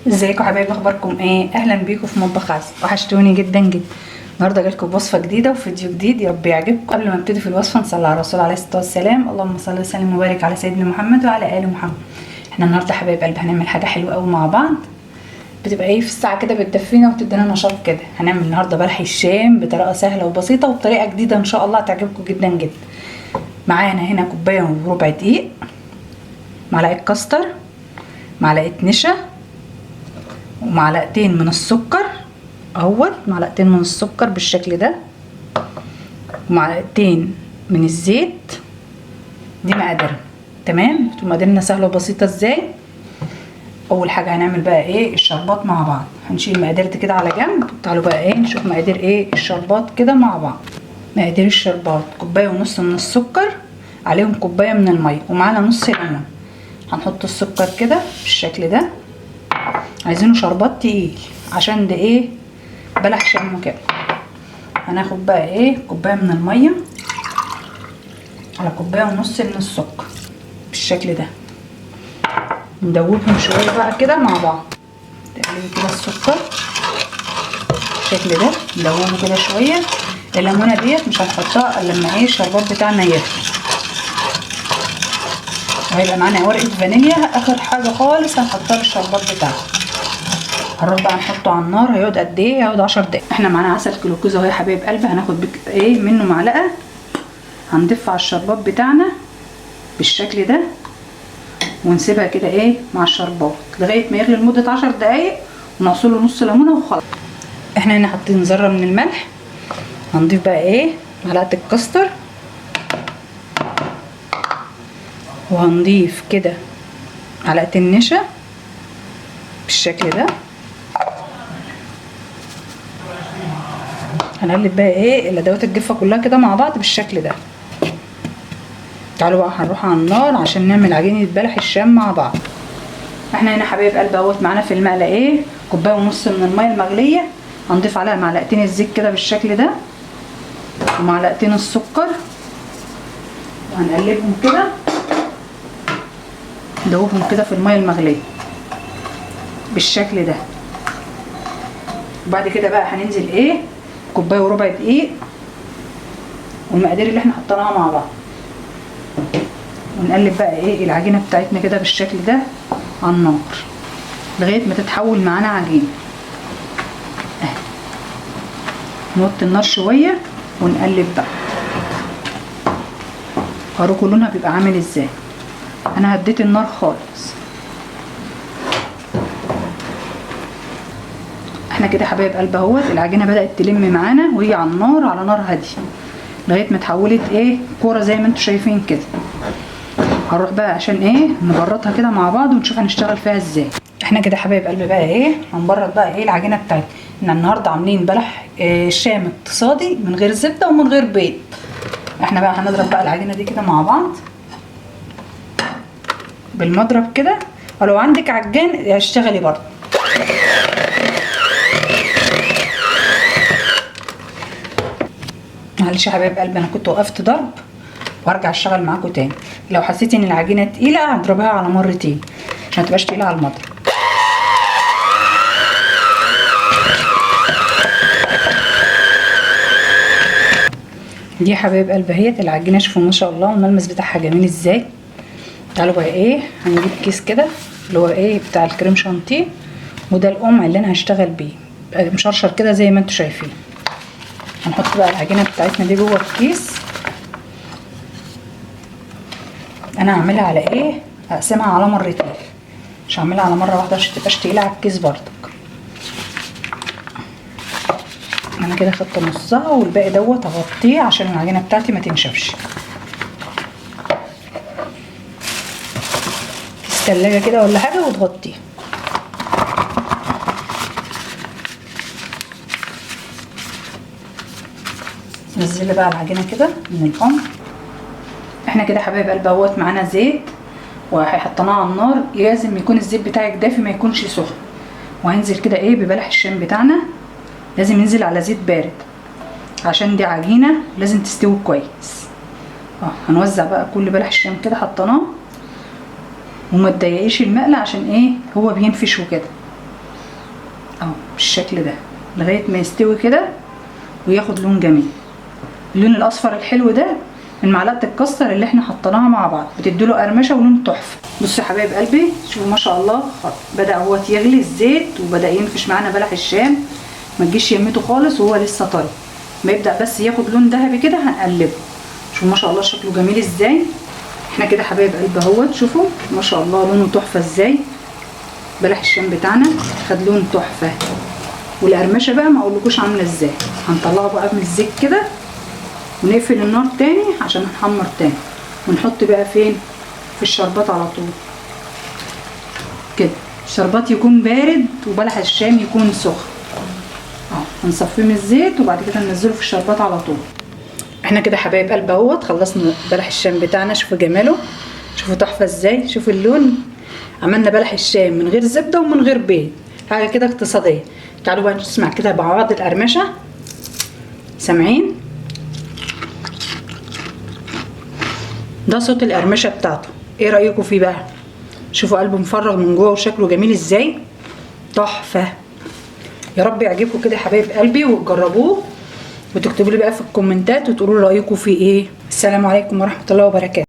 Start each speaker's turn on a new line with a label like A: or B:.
A: ازيكم حبايبي، اخباركم ايه؟ اهلا بيكم في مطبخ عز. وحشتوني جدا جدا. النهارده جالكم بوصفه جديده وفيديو جديد، يا رب يعجبكم. قبل ما ابتدي في الوصفه نصلي على الرسول عليه الصلاه والسلام. اللهم صل وسلم وبارك على سيدنا محمد وعلى ال محمد. احنا النهارده حبايب قلبي هنعمل حاجه حلوه قوي مع بعض، بتبقى ايه في الساعه كده بتدفينا وتدينا نشاط كده. هنعمل النهارده بلح الشام بطريقه سهله وبسيطه وبطريقه جديده ان شاء الله هتعجبكم جدا جدا. معانا هنا كوبايه وربع دقيق، معلقه كاستر، معلقه نشا، ومعلقتين من السكر اهوت، معلقتين من السكر بالشكل ده، ومعلقتين من الزيت. دي مقاديرنا. تمام. مقاديرنا سهله وبسيطه ازاي. اول حاجه هنعمل بقى ايه الشربات مع بعض. هنشيل المقادير دي كده على جنب. تعالوا بقى ايه نشوف مقادير ايه الشربات كده مع بعض. مقادير الشربات: كوبايه ونص من السكر، عليهم كوبايه من الميه، ومعانا نص ليمون. هنحط السكر كده بالشكل ده. عايزينه شربات تقيل عشان ده ايه بلح شام كده. هناخد بقى ايه كوبايه من الميه على كوبايه ونص من السكر بالشكل ده. ندوبهم شويه بقى كده مع بعض. تقلبي كده السكر بالشكل ده، ندوبه كده شويه. الليمونه ديت مش هنحطها الا لما ايه الشربات بتاعنا يغلي، وهيبقى معانا ورقه فانيليا اخر حاجه خالص هنحطها للشربات بتاعنا. هنروح بقى نحطه على النار. هيقعد قد ايه؟ هيقعد 10 دقايق. احنا معانا عسل جلوكوز اهو يا حبايب قلبي. هناخد ايه منه معلقه، هنضيفها على الشربات بتاعنا بالشكل ده، ونسيبها كده ايه مع الشربات لغايه ما يغلي لمده 10 دقايق، ونعصر له نص ليمونه وخلاص. احنا هنا حاطين ذره من الملح. هنضيف بقى ايه معلقه الكاستر، وهنضيف كده معلقه النشا بالشكل ده. هنقلب بقى ايه الادوات الجافه كلها كده مع بعض بالشكل ده. تعالوا بقى هنروح على النار عشان نعمل عجينه بلح الشام مع بعض. احنا هنا حبايب قلبي اهوت معانا في المقله ايه كوبايه ونص من الميه المغليه. هنضيف عليها معلقتين الزيت كده بالشكل ده، ومعلقتين السكر، وهنقلبهم كده ندوبهم كده في الميه المغليه بالشكل ده. وبعد كده بقى هننزل ايه كوبايه وربع دقيق والمقادير اللي احنا حطيناها مع بعض، ونقلب بقى ايه العجينه بتاعتنا كده بالشكل ده على النار لغايه ما تتحول معانا عجينه. نوطي النار شويه ونقلب بقى. هوريكم لونها بيبقى عامل ازاي. انا هديت النار خالص. احنا كده حبايب قلب اهوت العجينه بدات تلم معانا وهي على النار، على نار هاديه لغايه ما اتحولت ايه كوره زي ما انتم شايفين كده. هنروح بقى عشان ايه نبردها كده مع بعض ونشوف هنشتغل فيها ازاي. احنا كده حبايب قلبي بقى ايه هنبرد بقى ايه العجينه بتاعتنا. احنا النهارده عاملين بلح شام اقتصادي من غير زبده ومن غير بيض. احنا بقى هنضرب بقى العجينه دي كده مع بعض بالمضرب كده، ولو عندك عجان اشتغلي برضه. معلش يا حبايب قلبي انا كنت وقفت ضرب وهرجع اشتغل معاكم تاني. لو حسيتي ان العجينه تقيله هضربها على مرتين عشان ما تبقاش تقيله على المضرب. دي يا حبايب قلبي اهيت العجينه. شوفوا ما شاء الله الملمس بتاعها جميل ازاي. تعالوا بقى ايه هنجيب كيس كده اللي هو ايه بتاع الكريم شانتيه، وده القمع اللي انا هشتغل بيه مشرشر كده زي ما انتم شايفين. هنحط بقى العجينه بتاعتنا دي جوه الكيس. انا هعملها على ايه هقسمها على مرتين، مش هعملها على مره واحده عشان تبقاش تقيله على الكيس برضك. انا كده خدت نصها والباقي دوت هغطيه عشان العجينه بتاعتي ما تنشفش. في الثلاجه كده ولا حاجه وتغطيها. نزلي بقى العجينه كده من القمع. احنا كده حبايب قلبي اهوت معانا زيت وهحطناه على النار. لازم يكون الزيت بتاعك دافي ما يكونش سخن. وهنزل كده ايه ببلح الشام بتاعنا. لازم ينزل على زيت بارد عشان دي عجينه لازم تستوي كويس. هنوزع بقى كل بلح الشام كده حطيناه، وما تضيقيش المقله عشان ايه هو بينفش وكده. اهو بالشكل ده لغايه ما يستوي كده وياخد لون جميل. اللون الاصفر الحلو ده من معلقه الكاستر اللي احنا حطيناها مع بعض بتديله قرمشه ولون تحفه. بصوا يا حبايب قلبي، شوفوا ما شاء الله بدا هو يغلي الزيت وبدا ينفش معانا بلح الشام. ما تجيش يمته خالص وهو لسه طري، ما يبدا بس ياخد لون ذهبي كده هنقلبه. شوفوا ما شاء الله شكله جميل ازاي. احنا كده حبايب قلبي اهوت، شوفوا ما شاء الله لونه تحفه ازاي. بلح الشام بتاعنا خد لون تحفه، والقرمشه بقى ما اقولكوش عامله ازاي. هنطلعه بقى من الزيت كده ونقفل النار تاني عشان نحمر تاني، ونحط بقى فين؟ في الشربات على طول كده. الشربات يكون بارد وبلح الشام يكون سخن. هنصفيه من الزيت وبعد كده ننزله في الشربات على طول. احنا كده حبايب قلب اهوت خلصنا بلح الشام بتاعنا. شوفوا جماله، شوفوا تحفه ازاي. شوفوا اللون. عملنا بلح الشام من غير زبده ومن غير بيض، حاجه كده اقتصاديه. تعالوا بقى نسمع كده مع بعض القرمشه. سامعين؟ ده صوت القرمشه بتاعته. ايه رايكم فيه بقى؟ شوفوا قلبه مفرغ من جوه وشكله جميل ازاي. تحفه. يا رب يعجبكم كده حبايب قلبي وتجربوه وتكتبوا لي بقى في الكومنتات وتقولوا لي رايكم فيه ايه. السلام عليكم ورحمه الله وبركاته.